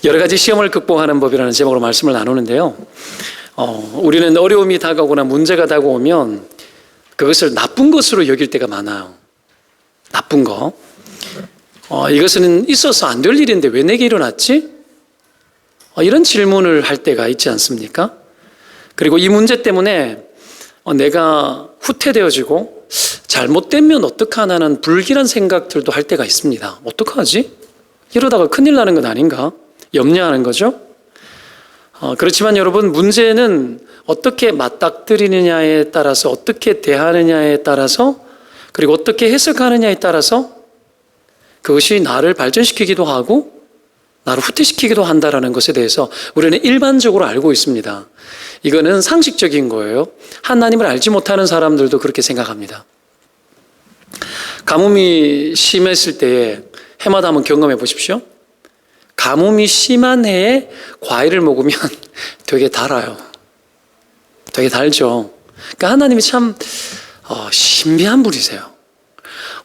여러 가지 시험을 극복하는 법이라는 제목으로 말씀을 나누는데요. 우리는 어려움이 다가오거나 문제가 다가오면 그것을 나쁜 것으로 여길 때가 많아요. 나쁜 거. 이것은 있어서 안 될 일인데 왜 내게 일어났지? 이런 질문을 할 때가 있지 않습니까? 그리고 이 문제 때문에 내가 후퇴되어지고 잘못되면 어떡하나는 불길한 생각들도 할 때가 있습니다. 어떡하지? 이러다가 큰일 나는 건 아닌가? 염려하는 거죠. 그렇지만 여러분, 문제는 어떻게 맞닥뜨리느냐에 따라서, 어떻게 대하느냐에 따라서, 그리고 어떻게 해석하느냐에 따라서 그것이 나를 발전시키기도 하고 나를 후퇴시키기도 한다는 것에 대해서 우리는 일반적으로 알고 있습니다. 이거는 상식적인 거예요. 하나님을 알지 못하는 사람들도 그렇게 생각합니다. 가뭄이 심했을 때에 해마다 한번 경험해 보십시오. 가뭄이 심한 해에 과일을 먹으면 되게 달아요. 되게 달죠. 그러니까 하나님이 참 신비한 분이세요.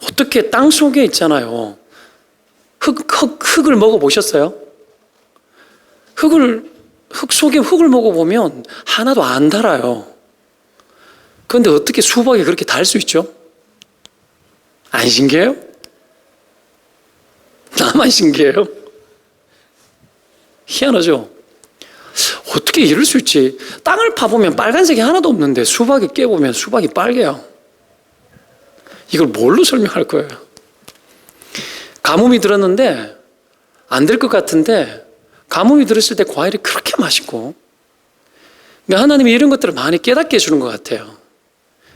어떻게 땅 속에 있잖아요. 흙을 먹어보셨어요? 흙 속에 흙을 먹어보면 하나도 안 달아요. 그런데 어떻게 수박이 그렇게 달 수 있죠? 안 신기해요? 나만 신기해요? 희한하죠? 어떻게 이럴 수 있지? 땅을 파보면 빨간색이 하나도 없는데 수박이 깨보면 수박이 빨개요. 이걸 뭘로 설명할 거예요? 가뭄이 들었는데 안 될 것 같은데 가뭄이 들었을 때 과일이 그렇게 맛있고, 그러니까 하나님이 이런 것들을 많이 깨닫게 해주는 것 같아요.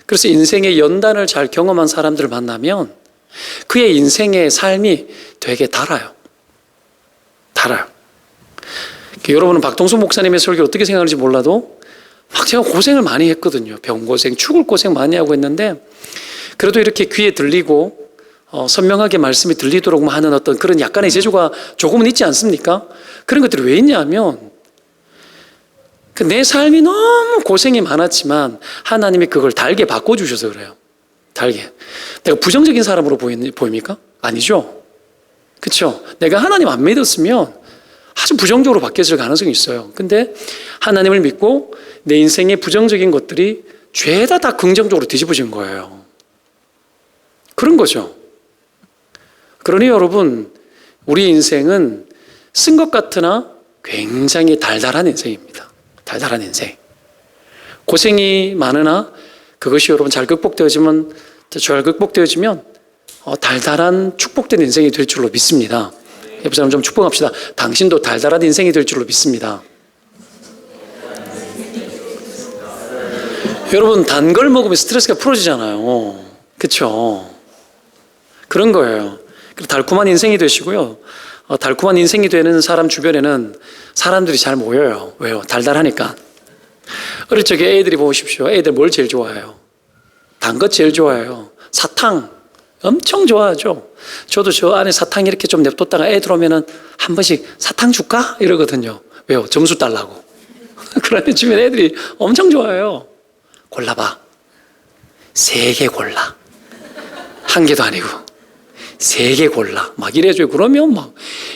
그래서 인생의 연단을 잘 경험한 사람들을 만나면 그의 인생의 삶이 되게 달아요. 달아요. 여러분은 박동수 목사님의 설교를 어떻게 생각하는지 몰라도 막 제가 고생을 많이 했거든요. 병고생, 죽을 고생 많이 하고 했는데 그래도 이렇게 귀에 들리고 선명하게 말씀이 들리도록 하는 어떤 그런 약간의 재주가 조금은 있지 않습니까? 그런 것들이 왜 있냐면 내 삶이 너무 고생이 많았지만 하나님이 그걸 달게 바꿔주셔서 그래요. 달게. 내가 부정적인 사람으로 보입니까? 아니죠. 그렇죠? 내가 하나님 안 믿었으면 아주 부정적으로 바뀌었을 가능성이 있어요. 근데 하나님을 믿고 내 인생의 부정적인 것들이 죄다 다 긍정적으로 뒤집어진 거예요. 그런 거죠. 그러니 여러분, 우리 인생은 쓴 것 같으나 굉장히 달달한 인생입니다. 달달한 인생. 고생이 많으나 그것이 여러분 잘 극복되어지면 달달한 축복된 인생이 될 줄로 믿습니다. 옆 사람 좀 축복합시다. 당신도 달달한 인생이 될 줄로 믿습니다. 여러분, 단 걸 먹으면 스트레스가 풀어지잖아요. 그렇죠? 그런 거예요. 달콤한 인생이 되시고요. 달콤한 인생이 되는 사람 주변에는 사람들이 잘 모여요. 왜요? 달달하니까. 어릴 적에 애들이 보십시오. 애들 뭘 제일 좋아해요? 단 것 제일 좋아해요. 사탕 엄청 좋아하죠. 저도 저 안에 사탕 이렇게 좀 냅뒀다가 애들 오면은 한 번씩 사탕 줄까? 이러거든요. 왜요? 점수 달라고. 그런데 주변 애들이 엄청 좋아해요. 골라봐. 3개 골라. 1개도 아니고 3개 골라. 막 이래줘요. 그러면 막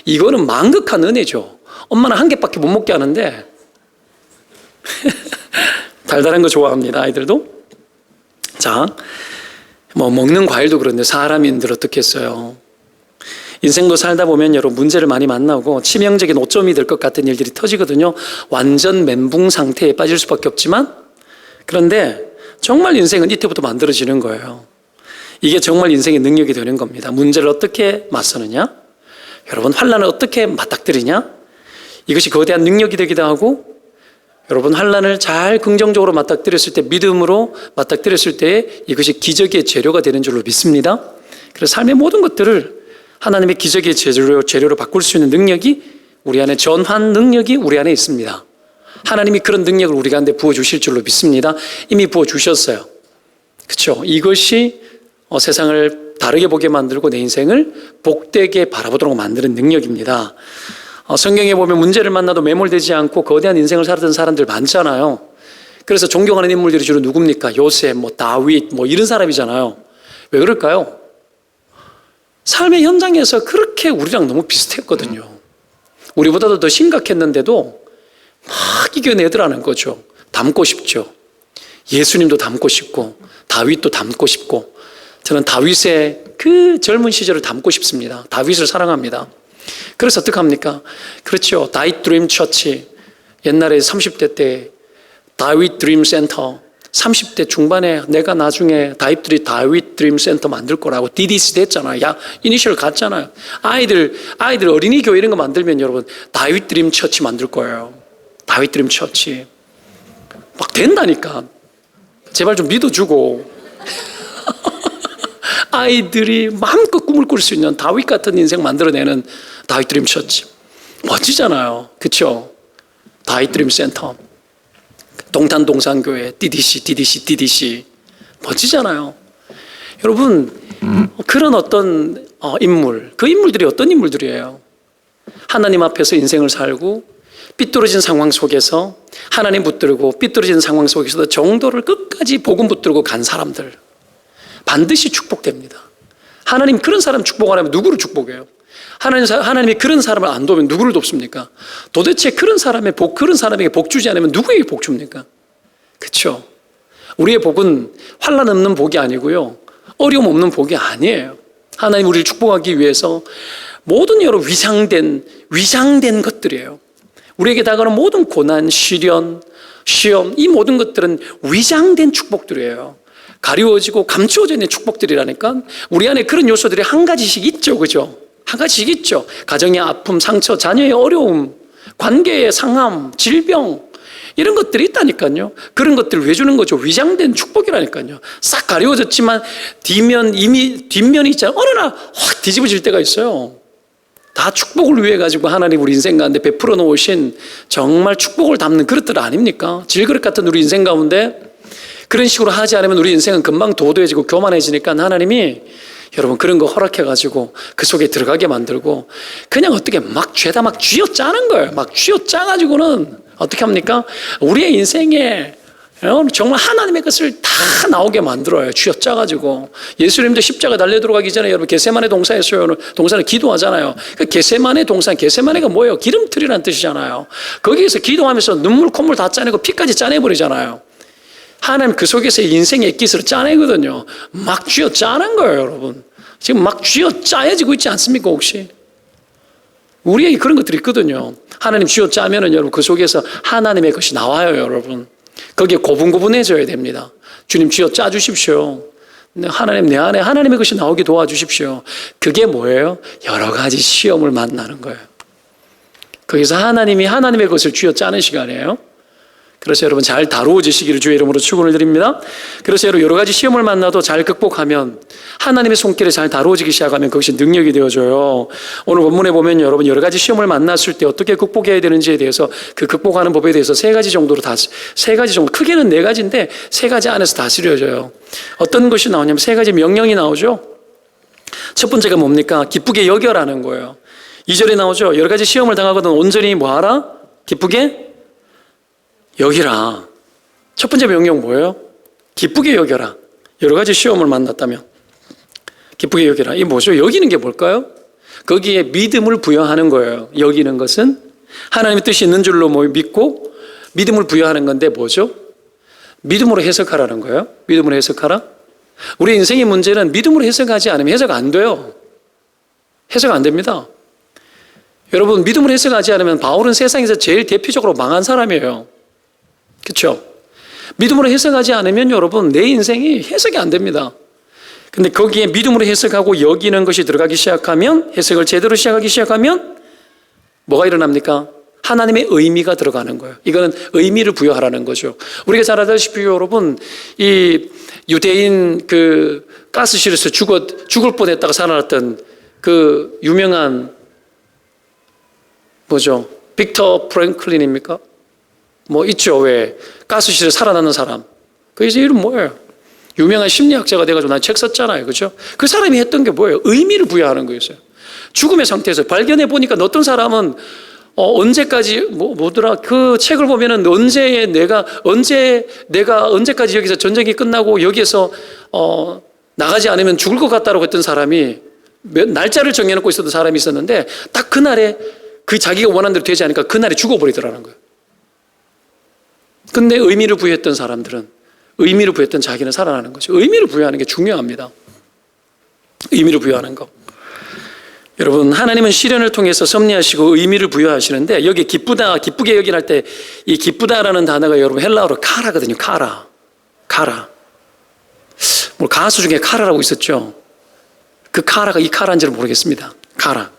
이거는 만극한 은혜죠. 엄마는 1개밖에 못 먹게 하는데 달달한 거 좋아합니다. 아이들도. 자, 먹는 과일도 그런데 사람인들 어떻겠어요? 인생도 살다 보면 여러분 문제를 많이 만나고 치명적인 오점이 될 것 같은 일들이 터지거든요. 완전 멘붕 상태에 빠질 수밖에 없지만, 그런데 정말 인생은 이때부터 만들어지는 거예요. 이게 정말 인생의 능력이 되는 겁니다. 문제를 어떻게 맞서느냐? 여러분, 환난을 어떻게 맞닥뜨리냐? 이것이 거대한 능력이 되기도 하고, 여러분 환난을 잘 긍정적으로 맞닥뜨렸을 때, 믿음으로 맞닥뜨렸을 때 이것이 기적의 재료가 되는 줄로 믿습니다. 그래서 삶의 모든 것들을 하나님의 기적의 재료로 바꿀 수 있는 능력이 우리 안에, 전환 능력이 우리 안에 있습니다. 하나님이 그런 능력을 우리 가운데 부어주실 줄로 믿습니다. 이미 부어주셨어요. 그렇죠? 이것이 세상을 다르게 보게 만들고 내 인생을 복되게 바라보도록 만드는 능력입니다. 성경에 보면 문제를 만나도 매몰되지 않고 거대한 인생을 살았던 사람들 많잖아요. 그래서 존경하는 인물들이 주로 누굽니까? 요셉, 다윗, 이런 사람이잖아요. 왜 그럴까요? 삶의 현장에서 그렇게 우리랑 너무 비슷했거든요. 우리보다도 더 심각했는데도 막 이겨내더라는 거죠. 닮고 싶죠. 예수님도 닮고 싶고 다윗도 닮고 싶고, 저는 다윗의 그 젊은 시절을 닮고 싶습니다. 다윗을 사랑합니다. 그래서 어떻게 합니까? 그렇죠. 다윗 드림 처치, 옛날에 30대 때 다윗 드림 센터, 30대 중반에 내가 나중에 다윗 드림 센터 만들 거라고 DDC 됐잖아요. 야, 이니셜 갔잖아요. 아이들 어린이 교회 이런 거 만들면 여러분 다윗 드림 처치 만들 거예요. 다윗 드림 처치. 막 된다니까. 제발 좀 믿어주고. 아이들이 마음껏 꿈을 꿀 수 있는 다윗 같은 인생 만들어내는 다윗 드림 처치. 멋지잖아요. 그렇죠? 다윗 드림 센터. 동탄 동산교회 DDC 멋지잖아요. 여러분, 그런 어떤 인물, 그 인물들이 어떤 인물들이에요? 하나님 앞에서 인생을 살고 삐뚤어진 상황 속에서 하나님 붙들고 삐뚤어진 상황 속에서도 정도를 끝까지 복음 붙들고 간 사람들, 반드시 축복됩니다. 하나님 그런 사람 축복 안 하면 누구를 축복해요? 하나님이 그런 사람을 안 도우면 누구를 돕습니까? 도대체 그런 사람에게 복 주지 않으면 누구에게 복 줍니까? 그렇죠? 우리의 복은 환난 없는 복이 아니고요, 어려움 없는 복이 아니에요. 하나님 우리를 축복하기 위해서 모든 여러 위장된 것들이에요. 우리에게 다가오는 모든 고난, 시련, 시험, 이 모든 것들은 위장된 축복들이에요. 가리워지고 감추어져 있는 축복들이라니까. 우리 안에 그런 요소들이 한 가지씩 있죠. 그죠? 한 가지씩 있죠. 가정의 아픔, 상처, 자녀의 어려움, 관계의 상함, 질병, 이런 것들이 있다니까요. 그런 것들을 왜 주는 거죠? 위장된 축복이라니까요. 싹 가리워졌지만 뒷면이 있잖아요. 어느 날 확 뒤집어질 때가 있어요. 다 축복을 위해 가지고 하나님 우리 인생 가운데 베풀어 놓으신 정말 축복을 담는 그릇들 아닙니까? 질그릇 같은 우리 인생 가운데 그런 식으로 하지 않으면 우리 인생은 금방 도도해지고 교만해지니까 하나님이 여러분 그런 거 허락해가지고 그 속에 들어가게 만들고 그냥 어떻게 막 죄다 막 쥐어짜는 거예요. 막 쥐어짜가지고는 어떻게 합니까? 우리의 인생에 정말 하나님의 것을 다 나오게 만들어요. 쥐어짜가지고. 예수님도 십자가 달려 들어가기 전에 여러분 겟세마네 동산에서 동산을 기도하잖아요. 그 겟세마네 동산, 겟세마네가 뭐예요? 기름틀이라는 뜻이잖아요. 거기에서 기도하면서 눈물 콧물 다 짜내고 피까지 짜내버리잖아요. 하나님 그 속에서 인생의 액기스를 짜내거든요. 막 쥐어짜는 거예요, 여러분. 지금 막 쥐어짜여지고 있지 않습니까, 혹시? 우리에게 그런 것들이 있거든요. 하나님 쥐어짜면은 여러분 그 속에서 하나님의 것이 나와요, 여러분. 거기에 고분고분해져야 됩니다. 주님 쥐어짜 주십시오. 하나님 내 안에 하나님의 것이 나오게 도와주십시오. 그게 뭐예요? 여러 가지 시험을 만나는 거예요. 거기서 하나님이 하나님의 것을 쥐어짜는 시간이에요. 그래서 여러분 잘 다루어지시기를 주의 이름으로 축원을 드립니다. 그래서 여러분 여러 가지 시험을 만나도 잘 극복하면 하나님의 손길에 잘 다루어지기 시작하면 그것이 능력이 되어져요. 오늘 본문에 보면 여러분 여러 가지 시험을 만났을 때 어떻게 극복해야 되는지에 대해서 그 극복하는 법에 대해서 세 가지 정도 크게는 네 가지인데 세 가지 안에서 다스려져요. 어떤 것이 나오냐면 세 가지 명령이 나오죠. 첫 번째가 뭡니까? 기쁘게 여겨라는 거예요. 2절에 나오죠. 여러 가지 시험을 당하거든 온전히 뭐하라? 기쁘게 여기라. 첫 번째 명령 뭐예요? 기쁘게 여겨라. 여러 가지 시험을 만났다면 기쁘게 여기라. 이게 뭐죠? 여기는 게 뭘까요? 거기에 믿음을 부여하는 거예요. 여기는 것은 하나님의 뜻이 있는 줄로 믿고 믿음을 부여하는 건데 뭐죠? 믿음으로 해석하라는 거예요. 믿음으로 해석하라. 우리 인생의 문제는 믿음으로 해석하지 않으면 해석 안 돼요. 해석 안 됩니다. 여러분 믿음으로 해석하지 않으면 바울은 세상에서 제일 대표적으로 망한 사람이에요. 그렇죠? 믿음으로 해석하지 않으면 여러분 내 인생이 해석이 안 됩니다. 근데 거기에 믿음으로 해석하고 여기는 것이 들어가기 시작하면, 해석을 제대로 시작하기 시작하면 뭐가 일어납니까? 하나님의 의미가 들어가는 거예요. 이거는 의미를 부여하라는 거죠. 우리가 잘 알다시피 여러분 이 유대인 그 가스실에서 죽을 뻔했다가 살아났던 그 유명한 뭐죠? 빅터 프랭클린입니까? 뭐 있죠. 왜 가스실에 살아나는 사람. 그 이름 뭐예요? 유명한 심리학자가 돼가지고 난 책 썼잖아요. 그렇죠? 그 사람이 했던 게 뭐예요? 의미를 부여하는 거였어요. 죽음의 상태에서 발견해 보니까 어떤 사람은 언제까지 뭐더라? 그 책을 보면은 언제까지 여기서 전쟁이 끝나고 여기에서 나가지 않으면 죽을 것 같다라고 했던 사람이 날짜를 정해놓고 있었던 사람이 있었는데 딱 그날에 그 자기가 원하는 대로 되지 않으니까 그날에 죽어버리더라는 거예요. 근데 의미를 부여했던 사람들은, 의미를 부여했던 자기는 살아나는 거죠. 의미를 부여하는 게 중요합니다. 의미를 부여하는 거. 여러분, 하나님은 시련을 통해서 섭리하시고 의미를 부여하시는데, 여기 기쁘다, 기쁘게 여긴 할 때 이 기쁘다라는 단어가 여러분 헬라어로 카라거든요. 카라. 뭐 가수 중에 카라라고 있었죠. 그 카라가 이 카라인지는 모르겠습니다. 카라.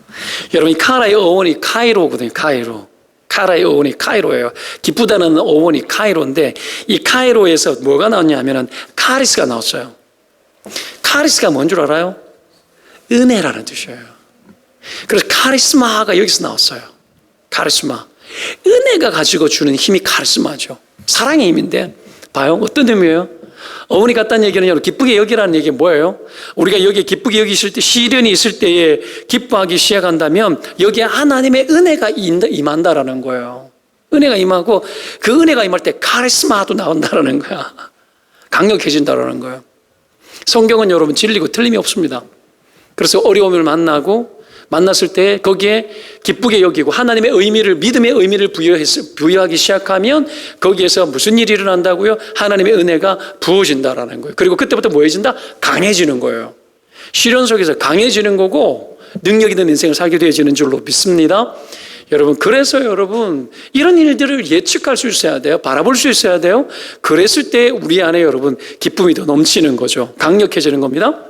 여러분, 이 카라의 어원이 카이로거든요. 카라의 어원이 카이로예요. 기쁘다는 어원이 카이로인데, 이 카이로에서 뭐가 나왔냐면은 카리스가 나왔어요. 카리스가 뭔 줄 알아요? 은혜라는 뜻이에요. 그래서 카리스마가 여기서 나왔어요. 카리스마. 은혜가 가지고 주는 힘이 카리스마죠. 사랑의 힘인데, 봐요. 어떤 의미예요? 어머니 같다는 얘기는 기쁘게 여기라는 얘기가 뭐예요? 우리가 여기에 기쁘게 여기실 때, 시련이 있을 때에 기뻐하기 시작한다면 여기에 하나님의 은혜가 임한다라는 거예요. 은혜가 임하고 그 은혜가 임할 때 카리스마도 나온다라는 거야. 강력해진다라는 거예요. 성경은 여러분 진리고 틀림이 없습니다. 그래서 어려움을 만났을 때 거기에 기쁘게 여기고 하나님의 의미를, 믿음의 의미를 부여하기 시작하면 거기에서 무슨 일이 일어난다고요? 하나님의 은혜가 부어진다라는 거예요. 그리고 그때부터 뭐해진다? 강해지는 거예요. 시련 속에서 강해지는 거고 능력 있는 인생을 살게 되어지는 줄로 믿습니다. 여러분, 그래서 여러분 이런 일들을 예측할 수 있어야 돼요. 바라볼 수 있어야 돼요. 그랬을 때 우리 안에 여러분 기쁨이 더 넘치는 거죠. 강력해지는 겁니다.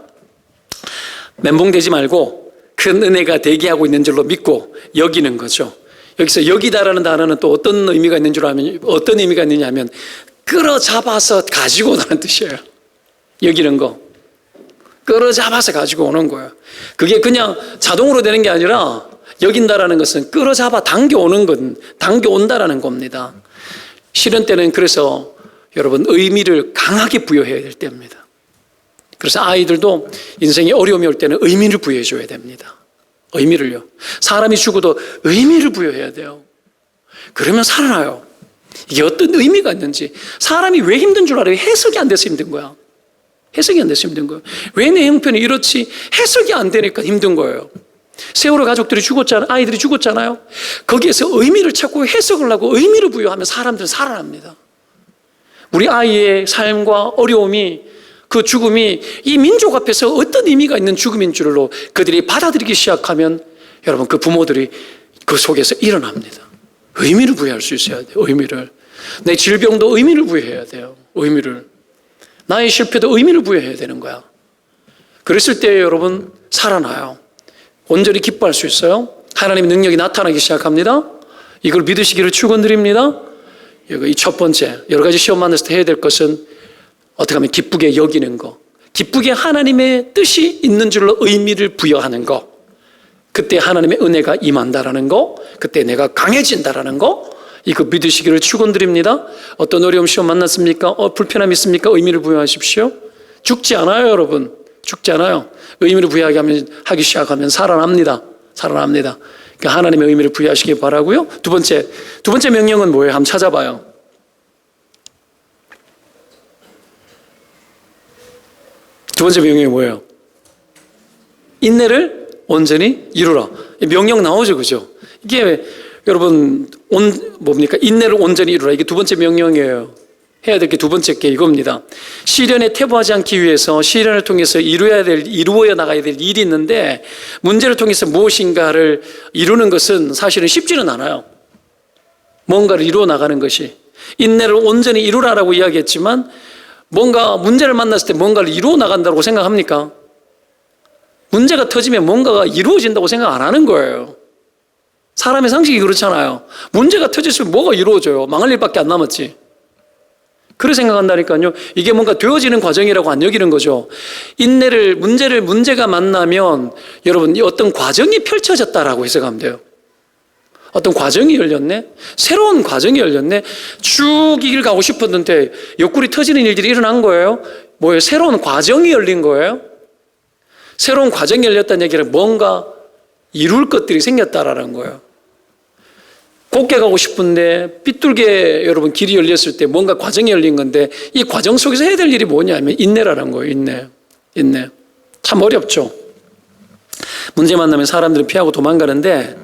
멘붕되지 말고 큰 은혜가 대기하고 있는 줄로 믿고 여기는 거죠. 여기서 여기다라는 단어는 또 어떤 의미가 있는 줄 아면, 어떤 의미가 있느냐 하면 끌어잡아서 가지고 오는 뜻이에요. 여기는 거. 끌어잡아서 가지고 오는 거예요. 그게 그냥 자동으로 되는 게 아니라 여긴다라는 것은 끌어잡아 당겨온다라는 겁니다. 시련 때는 그래서 여러분 의미를 강하게 부여해야 될 때입니다. 그래서 아이들도 인생에 어려움이 올 때는 의미를 부여해 줘야 됩니다. 의미를요. 사람이 죽어도 의미를 부여해야 돼요. 그러면 살아나요. 이게 어떤 의미가 있는지. 사람이 왜 힘든 줄 알아요? 해석이 안 돼서 힘든 거야. 해석이 안 돼서 힘든 거예요. 왜 내 형편이 이렇지? 해석이 안 되니까 힘든 거예요. 세월호 가족들이 죽었잖아요. 아이들이 죽었잖아요. 거기에서 의미를 찾고 해석을 하고 의미를 부여하면 사람들은 살아납니다. 우리 아이의 삶과 어려움이, 그 죽음이 이 민족 앞에서 어떤 의미가 있는 죽음인 줄로 그들이 받아들이기 시작하면 여러분 그 부모들이 그 속에서 일어납니다. 의미를 부여할 수 있어야 돼요. 의미를. 내 질병도 의미를 부여해야 돼요. 의미를. 나의 실패도 의미를 부여해야 되는 거야. 그랬을 때 여러분 살아나요. 온전히 기뻐할 수 있어요. 하나님의 능력이 나타나기 시작합니다. 이걸 믿으시기를 축원드립니다. 이 첫 번째, 여러 가지 시험 만났을 때 해야 될 것은 어떻게 하면 기쁘게 여기는 거, 기쁘게 하나님의 뜻이 있는 줄로 의미를 부여하는 거, 그때 하나님의 은혜가 임한다라는 거, 그때 내가 강해진다라는 거, 이거 믿으시기를 축원드립니다. 어떤 어려움 시험 만났습니까? 불편함 있습니까? 의미를 부여하십시오. 죽지 않아요, 여러분. 죽지 않아요. 의미를 부여하기 시작하면 살아납니다. 살아납니다. 그러니까 하나님의 의미를 부여하시기 바라고요. 두 번째 명령은 뭐예요? 한번 찾아봐요. 두 번째 명령이 뭐예요? 인내를 온전히 이루라. 명령 나오죠, 그죠? 이게 여러분 뭡니까? 인내를 온전히 이루라. 이게 두 번째 명령이에요. 해야 될 게 두 번째 게 이겁니다. 시련에 퇴보하지 않기 위해서 시련을 통해서 이루어야 나가야 될 일이 있는데 문제를 통해서 무엇인가를 이루는 것은 사실은 쉽지는 않아요. 뭔가를 이루어 나가는 것이. 인내를 온전히 이루라라고 이야기했지만 뭔가 문제를 만났을 때 뭔가를 이루어 나간다고 생각합니까? 문제가 터지면 뭔가가 이루어진다고 생각 안 하는 거예요. 사람의 상식이 그렇잖아요. 문제가 터졌으면 뭐가 이루어져요? 망할 일밖에 안 남았지. 그렇게 생각한다니까요. 이게 뭔가 되어지는 과정이라고 안 여기는 거죠. 문제가 만나면 여러분 어떤 과정이 펼쳐졌다라고 해석하면 돼요. 어떤 과정이 열렸네? 새로운 과정이 열렸네? 쭉 이 길 가고 싶었는데 옆구리 터지는 일들이 일어난 거예요. 뭐예요? 새로운 과정이 열린 거예요. 새로운 과정이 열렸다는 얘기는 뭔가 이룰 것들이 생겼다라는 거예요. 곱게 가고 싶은데 삐뚤게 여러분 길이 열렸을 때 뭔가 과정이 열린 건데 이 과정 속에서 해야 될 일이 뭐냐면 인내라는 거예요. 인내. 참 어렵죠. 문제 만나면 사람들은 피하고 도망가는데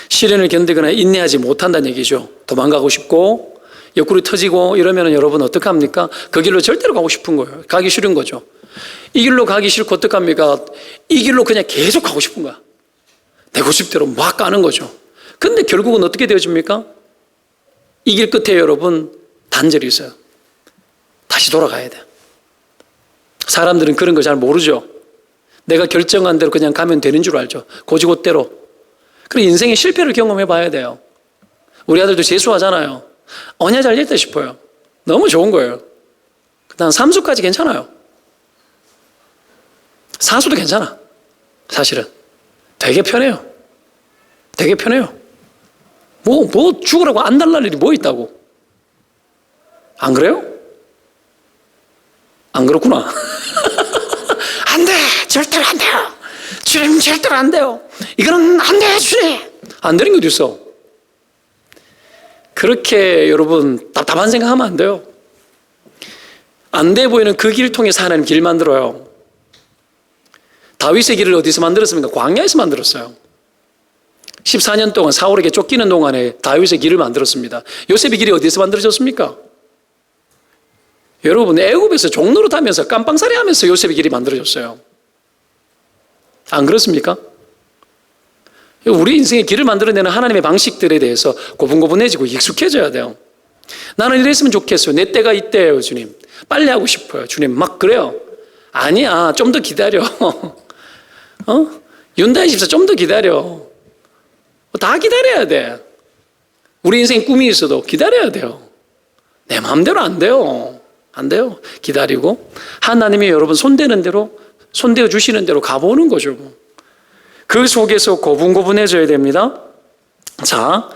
시련을 견디거나 인내하지 못한다는 얘기죠. 도망가고 싶고 옆구리 터지고 이러면 여러분 어떡합니까? 그 길로 절대로 가고 싶은 거예요. 가기 싫은 거죠. 이 길로 가기 싫고 어떡합니까? 이 길로 그냥 계속 가고 싶은 거야. 내 고집대로 막 가는 거죠. 근데 결국은 어떻게 되어집니까? 이 길 끝에 여러분 단절이 있어요. 다시 돌아가야 돼. 사람들은 그런 거 잘 모르죠. 내가 결정한 대로 그냥 가면 되는 줄 알죠. 고지고대로. 그리고 인생의 실패를 경험해 봐야 돼요. 우리 아들도 재수하잖아요. 언제 잘 됐다 싶어요. 너무 좋은 거예요. 그다음 삼수까지 괜찮아요. 사수도 괜찮아. 사실은 되게 편해요. 되게 편해요. 뭐 죽으라고 안 달랄 일이 뭐 있다고. 안 그래요? 안 그렇구나. 안 돼! 절대로 안 돼요! 주님 절대로 안 돼요! 이거는 안 돼요, 주님! 안 되는 것도 있어. 그렇게 여러분 답답한 생각하면 안 돼요. 안 돼 보이는 그 길을 통해서 하나님 길 만들어요. 다윗의 길을 어디서 만들었습니까? 광야에서 만들었어요. 14년 동안 사울에게 쫓기는 동안에 다윗의 길을 만들었습니다. 요셉의 길이 어디서 만들어졌습니까? 여러분 애굽에서 종로로 타면서 깜빵살이 하면서 요셉의 길이 만들어졌어요. 안 그렇습니까? 우리 인생의 길을 만들어내는 하나님의 방식들에 대해서 고분고분해지고 익숙해져야 돼요. 나는 이랬으면 좋겠어요. 내 때가 이때예요, 주님. 빨리 하고 싶어요, 주님. 막 그래요. 아니야, 좀 더 기다려. 윤다희 집사 좀 더 기다려. 다 기다려야 돼. 우리 인생 꿈이 있어도 기다려야 돼요. 내 마음대로 안 돼요. 안 돼요. 기다리고 하나님이 여러분 손대는 대로 손대어 주시는 대로 가보는 거죠. 그 속에서 고분고분해져야 됩니다. 자,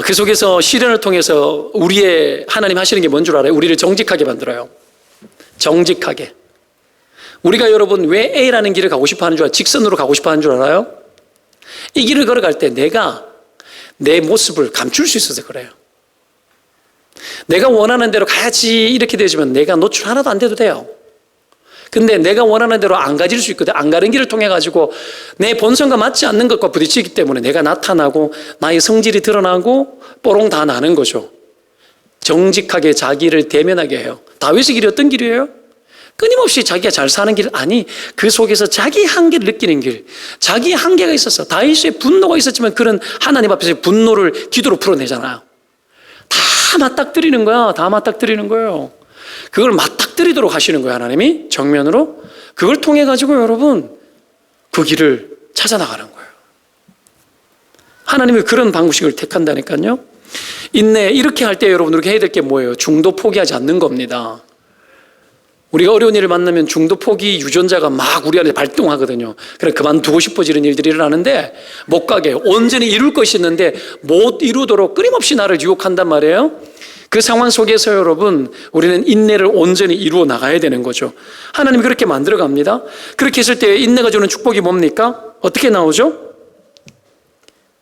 그 속에서 시련을 통해서 우리의 하나님 하시는 게 뭔 줄 알아요? 우리를 정직하게 만들어요. 정직하게. 우리가 여러분 왜 A라는 길을 가고 싶어 하는 줄 알아요? 직선으로 가고 싶어 하는 줄 알아요? 이 길을 걸어갈 때 내가 내 모습을 감출 수 있어서 그래요. 내가 원하는 대로 가야지 이렇게 되지만 내가 노출 하나도 안 돼도 돼요. 근데 내가 원하는 대로 안 가질 수 있거든. 안 가는 길을 통해 가지고 내 본성과 맞지 않는 것과 부딪히기 때문에 내가 나타나고 나의 성질이 드러나고 뽀롱 다 나는 거죠. 정직하게 자기를 대면하게 해요. 다윗의 길이 어떤 길이에요? 끊임없이 자기가 잘 사는 길, 아니 그 속에서 자기 한계를 느끼는 길, 자기 한계가 있었어. 다윗의 분노가 있었지만 그런 하나님 앞에서 분노를 기도로 풀어내잖아요. 다 맞닥뜨리는 거야. 다 맞닥뜨리는 거예요. 그걸 맞닥뜨리도록 하시는 거예요. 하나님이 정면으로. 그걸 통해 가지고 여러분 그 길을 찾아나가는 거예요. 하나님이 그런 방식을 택한다니까요. 인내, 이렇게 할 때 여러분 이렇게 해야 될 게 뭐예요? 중도 포기하지 않는 겁니다. 우리가 어려운 일을 만나면 중도 포기 유전자가 막 우리 안에 발동하거든요. 그래 그만두고 싶어지는 일들이 일어나는데 못 가게 온전히 이룰 것이 있는데 못 이루도록 끊임없이 나를 유혹한단 말이에요. 그 상황 속에서 여러분 우리는 인내를 온전히 이루어 나가야 되는 거죠. 하나님이 그렇게 만들어 갑니다. 그렇게 했을 때 인내가 주는 축복이 뭡니까? 어떻게 나오죠?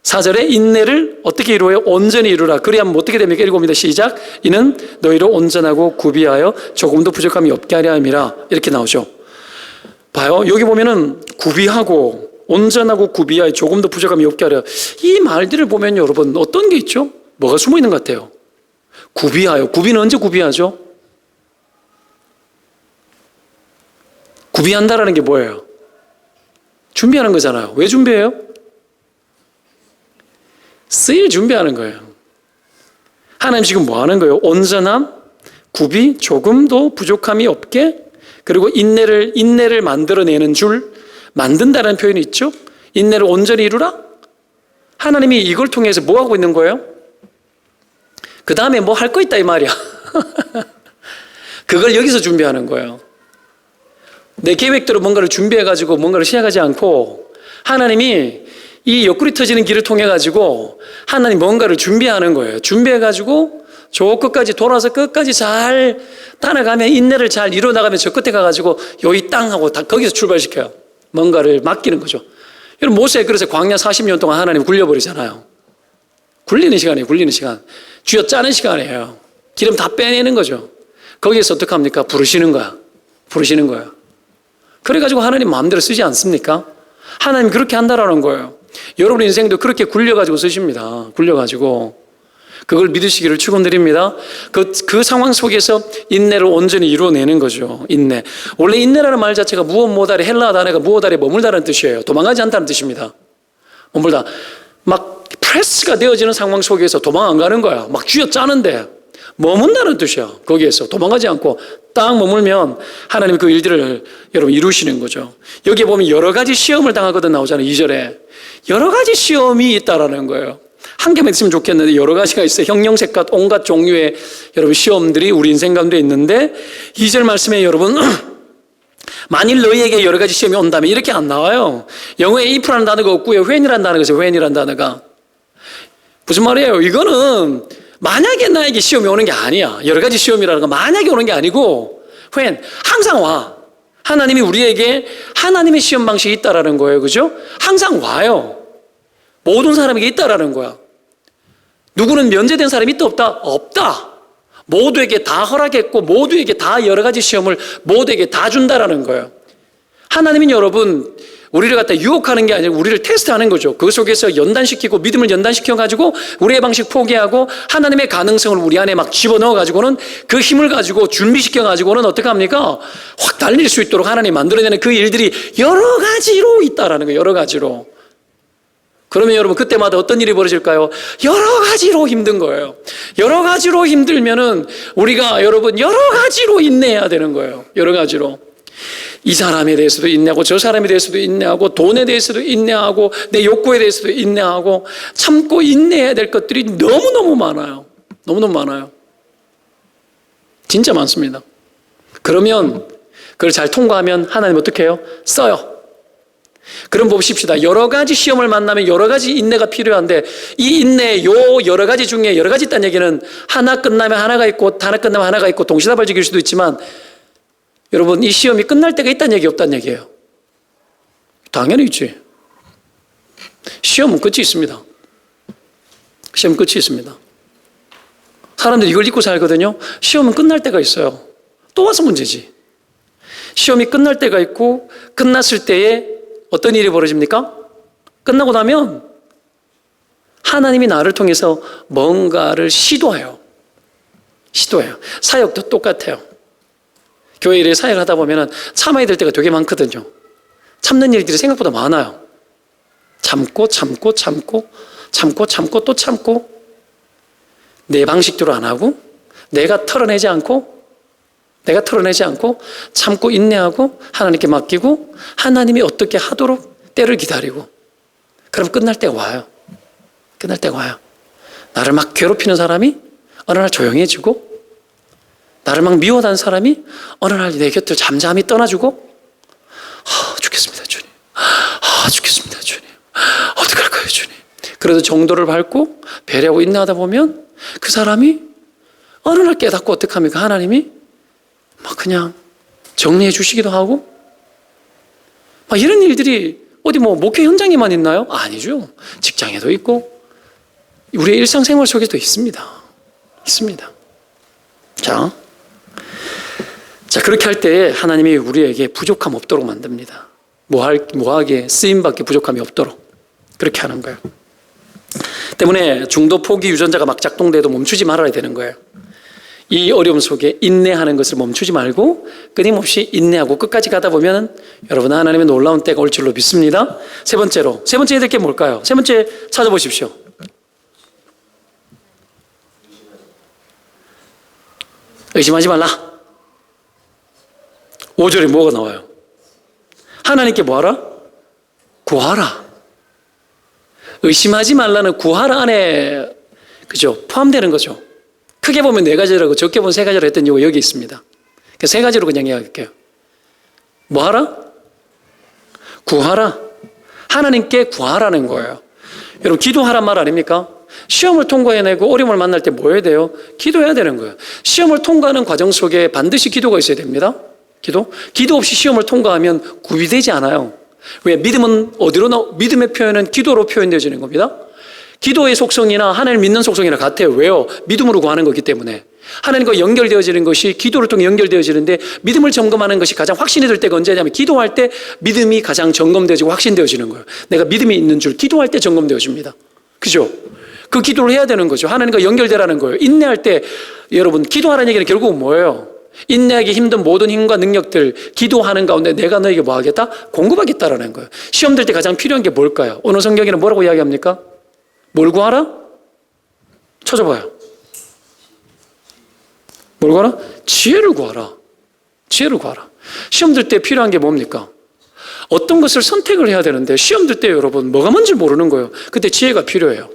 4절에 인내를 어떻게 이루어요? 온전히 이루라. 그리하면 어떻게 됩니까? 읽어봅니다. 시작. 이는 너희를 온전하고 구비하여 조금도 부족함이 없게 하려 함이라. 이렇게 나오죠. 봐요. 여기 보면은 구비하고 온전하고 구비하여 조금도 부족함이 없게 하려. 이 말들을 보면 여러분 어떤 게 있죠? 뭐가 숨어 있는 것 같아요? 구비하여. 구비는 언제 구비하죠? 구비한다라는 게 뭐예요? 준비하는 거잖아요. 왜 준비해요? 쓰일 준비하는 거예요. 하나님 지금 뭐 하는 거예요? 온전함, 구비, 조금도 부족함이 없게, 그리고 인내를 만들어내는 줄, 만든다는 표현이 있죠? 인내를 온전히 이루라? 하나님이 이걸 통해서 뭐 하고 있는 거예요? 그 다음에 뭐 할 거 있다 이 말이야. 그걸 여기서 준비하는 거예요. 내 계획대로 뭔가를 준비해가지고 뭔가를 시작하지 않고 하나님이 이 옆구리 터지는 길을 통해 가지고 하나님 뭔가를 준비하는 거예요. 준비해가지고 저 끝까지 돌아서 끝까지 잘 따라가면 인내를 잘 이루어 나가면 저 끝에 가가지고 여기 땅 하고 다 거기서 출발시켜요. 뭔가를 맡기는 거죠. 여러분 모세 그래서 광야 40년 동안 하나님 굴려버리잖아요. 굴리는 시간이에요. 굴리는 시간. 쥐어 짜는 시간이에요. 기름 다 빼내는 거죠. 거기에서 어떡합니까? 부르시는 거야. 부르시는 거예요. 그래가지고 하나님 마음대로 쓰지 않습니까? 하나님 그렇게 한다라는 거예요. 여러분 인생도 그렇게 굴려가지고 쓰십니다. 굴려가지고. 그걸 믿으시기를 축원드립니다. 그 상황 속에서 인내를 온전히 이루어내는 거죠. 인내. 원래 인내라는 말 자체가 무엇 못하리, 헬라 단어가 무엇 아래 머물다는 뜻이에요. 도망가지 않다는 뜻입니다. 머물다. 막 프레스가 되어지는 상황 속에서 도망 안 가는 거야. 막 쥐어짜는데 머문다는 뜻이야. 거기에서 도망가지 않고 딱 머물면 하나님이 그 일들을 여러분 이루시는 거죠. 여기에 보면 여러 가지 시험을 당하거든 나오잖아요. 2절에. 여러 가지 시험이 있다라는 거예요. 한 개만 있으면 좋겠는데 여러 가지가 있어요. 형형색깔 온갖 종류의 여러분 시험들이 우리 인생 가운데 있는데 2절 말씀에 여러분 만일 너희에게 여러 가지 시험이 온다면 이렇게 안 나와요. 영어에 if라는 단어가 없고요. when이라는 단어가 있어요. when이라는 단어가. 무슨 말이에요? 이거는 만약에 나에게 시험이 오는 게 아니야. 여러 가지 시험이라는 건 만약에 오는 게 아니고 when, 항상 와. 하나님이 우리에게 하나님의 시험 방식이 있다라는 거예요. 그죠? 항상 와요. 모든 사람에게 있다라는 거야. 누구는 면제된 사람이 있다 없다? 없다. 모두에게 다 허락했고 모두에게 다 여러 가지 시험을 모두에게 다 준다라는 거예요. 하나님은 여러분 우리를 갖다 유혹하는 게 아니라 우리를 테스트하는 거죠. 그 속에서 연단시키고 믿음을 연단시켜가지고 우리의 방식 포기하고 하나님의 가능성을 우리 안에 막 집어넣어가지고는 그 힘을 가지고 준비시켜가지고는 어떻게 합니까? 확 달릴 수 있도록 하나님이 만들어내는 그 일들이 여러 가지로 있다라는 거예요. 여러 가지로. 그러면 여러분 그때마다 어떤 일이 벌어질까요? 여러 가지로 힘든 거예요. 여러 가지로 힘들면은 우리가 여러분 여러 가지로 인내해야 되는 거예요. 여러 가지로. 이 사람에 대해서도 인내하고 저 사람에 대해서도 인내하고 돈에 대해서도 인내하고 내 욕구에 대해서도 인내하고 참고 인내해야 될 것들이 너무너무 많아요. 너무너무 많아요. 진짜 많습니다. 그러면 그걸 잘 통과하면 하나님 어떻게 해요? 써요. 그럼 봅시다. 여러 가지 시험을 만나면 여러 가지 인내가 필요한데 이 인내 요 여러 가지 중에 여러 가지 있다는 얘기는 하나 끝나면 하나가 있고 하나 끝나면 하나가 있고 동시다발적일 수도 있지만 여러분 이 시험이 끝날 때가 있다는 얘기 없다는 얘기예요. 당연히 있지. 시험은 끝이 있습니다. 시험은 끝이 있습니다. 사람들이 이걸 잊고 살거든요. 시험은 끝날 때가 있어요. 또 와서 문제지. 시험이 끝날 때가 있고 끝났을 때에 어떤 일이 벌어집니까? 끝나고 나면 하나님이 나를 통해서 뭔가를 시도해요. 사역도 똑같아요. 교회 일에 사역을 하다 보면 참아야 될 때가 되게 많거든요. 참는 일들이 생각보다 많아요. 참고 또 참고 내 방식대로 안 하고 내가 털어내지 않고 참고 인내하고 하나님께 맡기고 하나님이 어떻게 하도록 때를 기다리고 그럼 끝날 때가 와요. 나를 막 괴롭히는 사람이 어느 날 조용해지고 나를 막 미워하는 사람이 어느 날 내 곁을 잠잠히 떠나주고 죽겠습니다 주님. 죽겠습니다 주님. 어떡할까요 주님. 그래도 정도를 밟고 배려하고 인내하다 보면 그 사람이 어느 날 깨닫고 어떡합니까? 하나님이 막 그냥 정리해 주시기도 하고 막 이런 일들이 어디 뭐 목회 현장에만 있나요? 아니죠. 직장에도 있고 우리의 일상생활 속에도 있습니다. 자 그렇게 할 때 하나님이 우리에게 부족함 없도록 만듭니다. 뭐하게 쓰임받게 부족함이 없도록 그렇게 하는 거예요. 때문에 중도 포기 유전자가 막 작동돼도 멈추지 말아야 되는 거예요. 이 어려움 속에 인내하는 것을 멈추지 말고 끊임없이 인내하고 끝까지 가다 보면 여러분 하나님의 놀라운 때가 올 줄로 믿습니다. 세 번째 해야 될 게 뭘까요? 세 번째 찾아보십시오. 의심하지 말라. 5절에 뭐가 나와요? 하나님께 뭐하라? 구하라. 의심하지 말라는 구하라 안에 그죠? 포함되는 거죠. 크게 보면 4가지라고 적게 보면 3가지라고 했던 이유가 여기 있습니다. 그 3가지로 그냥 이야기할게요. 뭐하라? 구하라. 하나님께 구하라는 거예요. 여러분 기도하란 말 아닙니까? 시험을 통과해내고 어려움을 만날 때 뭐 해야 돼요? 기도해야 되는 거예요. 시험을 통과하는 과정 속에 반드시 기도가 있어야 됩니다. 기도 없이 시험을 통과하면 구비되지 않아요. 왜? 믿음은 믿음의 표현은 기도로 표현되어지는 겁니다. 기도의 속성이나 하나님을 믿는 속성이나 같아요. 왜요? 믿음으로 구하는 거기 때문에. 하나님과 연결되어지는 것이 기도를 통해 연결되어지는데 믿음을 점검하는 것이 가장 확신이 될 때가 언제냐면 기도할 때 믿음이 가장 점검되어지고 확신되어지는 거예요. 내가 믿음이 있는 줄 기도할 때 점검되어집니다. 그죠? 그 기도를 해야 되는 거죠. 하나님과 연결되라는 거예요. 인내할 때 여러분 기도하라는 얘기는 결국은 뭐예요? 인내하기 힘든 모든 힘과 능력들 기도하는 가운데 내가 너에게 뭐 하겠다? 공급하겠다라는 거예요. 시험 들 때 가장 필요한 게 뭘까요? 오늘 성경에는 뭐라고 이야기합니까? 뭘 구하라? 쳐줘봐요. 뭘 구하라? 지혜를 구하라. 지혜를 구하라. 시험 들 때 필요한 게 뭡니까? 어떤 것을 선택을 해야 되는데 시험 들 때 여러분 뭐가 뭔지 모르는 거예요. 그때 지혜가 필요해요.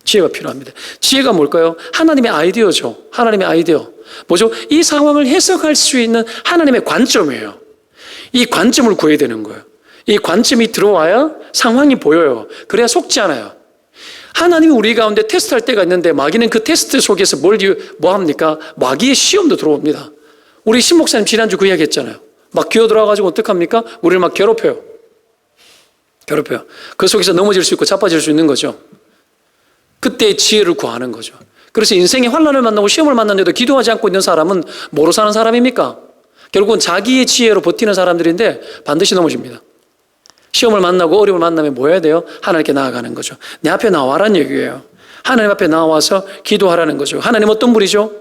지혜가 필요합니다. 지혜가 뭘까요? 하나님의 아이디어죠. 하나님의 아이디어. 뭐죠? 이 상황을 해석할 수 있는 하나님의 관점이에요. 이 관점을 구해야 되는 거예요. 이 관점이 들어와야 상황이 보여요. 그래야 속지 않아요. 하나님이 우리 가운데 테스트할 때가 있는데 마귀는 그 테스트 속에서 뭐 합니까? 마귀의 시험도 들어옵니다. 우리 신 목사님 지난주 그 이야기 했잖아요. 막 기어들어와가지고 어떡합니까? 우리를 막 괴롭혀요. 그 속에서 넘어질 수 있고 자빠질 수 있는 거죠. 그때 지혜를 구하는 거죠. 그래서 인생의 환난을 만나고 시험을 만났는데도 기도하지 않고 있는 사람은 뭐로 사는 사람입니까? 결국은 자기의 지혜로 버티는 사람들인데 반드시 넘어집니다. 시험을 만나고 어려움을 만나면 뭐 해야 돼요? 하나님께 나아가는 거죠. 내 앞에 나와라는 얘기예요. 하나님 앞에 나와서 기도하라는 거죠. 하나님 어떤 분이죠?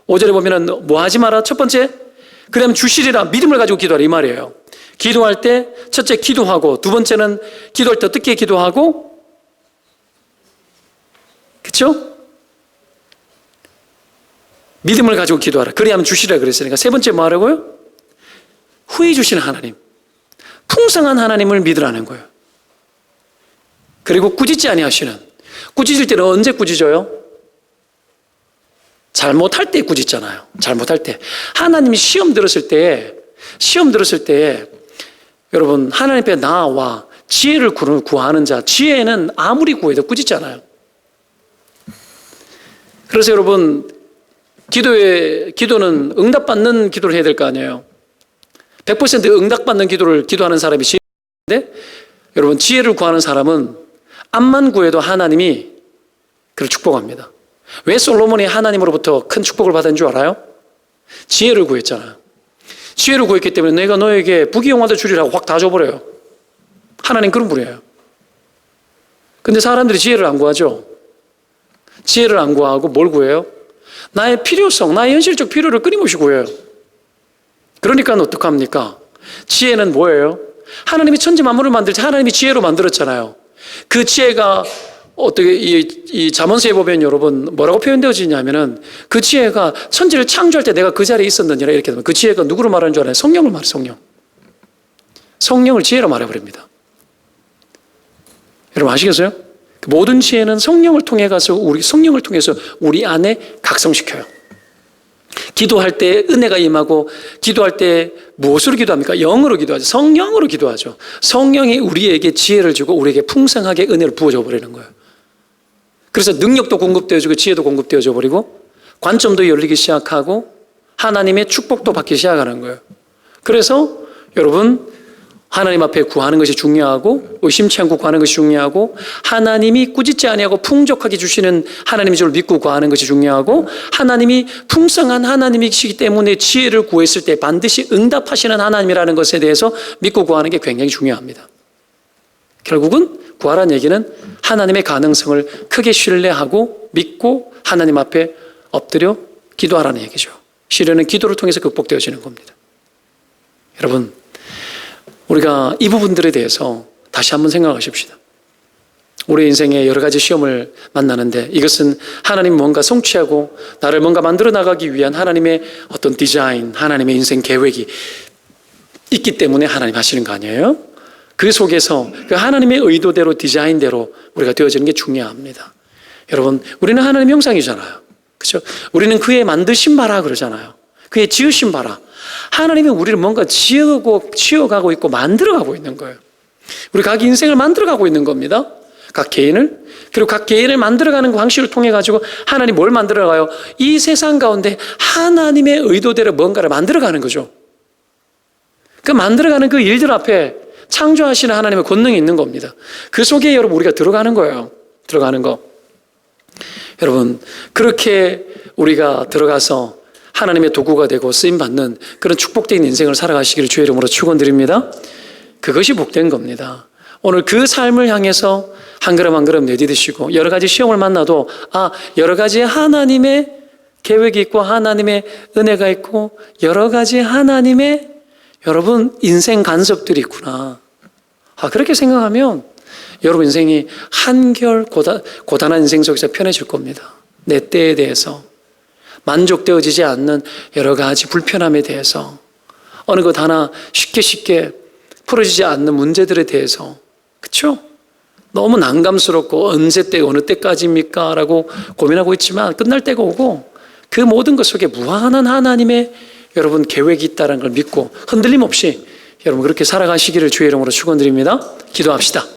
5절에 보면은 뭐 하지 마라? 첫 번째, 그러면 주시리라 믿음을 가지고 기도하라 이 말이에요. 기도할 때 첫째 기도하고 두 번째는 기도할 때 어떻게 기도하고 그렇죠? 믿음을 가지고 기도하라. 그래야만 주시라 그랬으니까 세 번째 뭐 하라고요? 후히 주시는 하나님. 풍성한 하나님을 믿으라는 거예요. 그리고 꾸짖지 아니하시는. 꾸짖을 때는 언제 꾸짖어요? 잘못할 때 꾸짖잖아요. 잘못할 때. 하나님이 시험 들었을 때 여러분 하나님 앞에 나와 지혜를 구하는 자, 지혜는 아무리 구해도 꾸짖잖아요. 그래서 여러분 기도는 응답받는 기도를 해야 될 거 아니에요. 100% 응답받는 기도를 기도하는 사람이 지혜인데 여러분 지혜를 구하는 사람은 암만 구해도 하나님이 그를 축복합니다. 왜 솔로몬이 하나님으로부터 큰 축복을 받은 줄 알아요? 지혜를 구했잖아요. 지혜를 구했기 때문에 내가 너에게 부귀영화도 주리라고 확 다 줘버려요. 하나님 그런 분이에요. 근데 사람들이 지혜를 안 구하죠. 지혜를 안 구하고 뭘 구해요? 나의 필요성, 나의 현실적 필요를 끊임없이 구해요. 그러니까 어떡합니까? 지혜는 뭐예요? 하나님이 천지 만물을 만들 때 하나님이 지혜로 만들었잖아요. 그 지혜가 어떻게 이 잠언서에 보면 여러분 뭐라고 표현되어지냐면은 그 지혜가 천지를 창조할 때 내가 그 자리에 있었느니라 이렇게 되면 그 지혜가 누구로 말하는 줄 알아요? 성령을 말해요. 성령을 지혜로 말해버립니다. 여러분 아시겠어요? 모든 지혜는 성령을 통해서 우리 안에 각성시켜요. 기도할 때 은혜가 임하고 기도할 때 무엇으로 기도합니까? 영으로 기도하죠. 성령으로 기도하죠. 성령이 우리에게 지혜를 주고 우리에게 풍성하게 은혜를 부어줘 버리는 거예요. 그래서 능력도 공급되어지고 지혜도 공급되어져 버리고 관점도 열리기 시작하고 하나님의 축복도 받기 시작하는 거예요. 그래서 여러분 하나님 앞에 구하는 것이 중요하고 의심치 않고 구하는 것이 중요하고 하나님이 꾸짖지 아니하고 풍족하게 주시는 하나님의 줄 믿고 구하는 것이 중요하고 하나님이 풍성한 하나님이시기 때문에 지혜를 구했을 때 반드시 응답하시는 하나님이라는 것에 대해서 믿고 구하는 게 굉장히 중요합니다. 결국은 구하라는 얘기는 하나님의 가능성을 크게 신뢰하고 믿고 하나님 앞에 엎드려 기도하라는 얘기죠. 시련은 기도를 통해서 극복되어지는 겁니다. 여러분 우리가 이 부분들에 대해서 다시 한번 생각하십시다. 우리 인생에 여러 가지 시험을 만나는데 이것은 하나님 뭔가 성취하고 나를 뭔가 만들어 나가기 위한 하나님의 어떤 디자인, 하나님의 인생 계획이 있기 때문에 하나님 하시는 거 아니에요? 그 속에서 그 하나님의 의도대로 디자인대로 우리가 되어지는 게 중요합니다. 여러분 우리는 하나님 형상이잖아요. 그렇죠? 우리는 그의 만드신 바라 그러잖아요. 그의 지으신 바라. 하나님이 우리를 뭔가 지어가고 있고 만들어가고 있는 거예요. 우리 각 인생을 만들어가고 있는 겁니다. 각 개인을. 그리고 각 개인을 만들어가는 그 방식을 통해 가지고 하나님 뭘 만들어가요? 이 세상 가운데 하나님의 의도대로 뭔가를 만들어가는 거죠. 그 만들어가는 그 일들 앞에 창조하시는 하나님의 권능이 있는 겁니다. 그 속에 여러분 우리가 들어가는 거예요. 들어가는 거. 여러분, 그렇게 우리가 들어가서 하나님의 도구가 되고 쓰임받는 그런 축복된 인생을 살아가시기를 주의 이름으로 축원드립니다. 그것이 복된 겁니다. 오늘 그 삶을 향해서 한 걸음 한 걸음 내디디시고 여러 가지 시험을 만나도 여러 가지 하나님의 계획이 있고 하나님의 은혜가 있고 여러 가지 하나님의 여러분 인생 간섭들이 있구나. 그렇게 생각하면 여러분 인생이 한결 고단한 인생 속에서 편해질 겁니다. 내 때에 대해서 만족되어지지 않는 여러 가지 불편함에 대해서 어느 것 하나 쉽게 풀어지지 않는 문제들에 대해서 그렇죠? 너무 난감스럽고 언제 때 어느 때까지입니까? 라고 고민하고 있지만 끝날 때가 오고 그 모든 것 속에 무한한 하나님의 여러분 계획이 있다는 걸 믿고 흔들림 없이 여러분 그렇게 살아가시기를 주의 이름으로 축원드립니다. 기도합시다.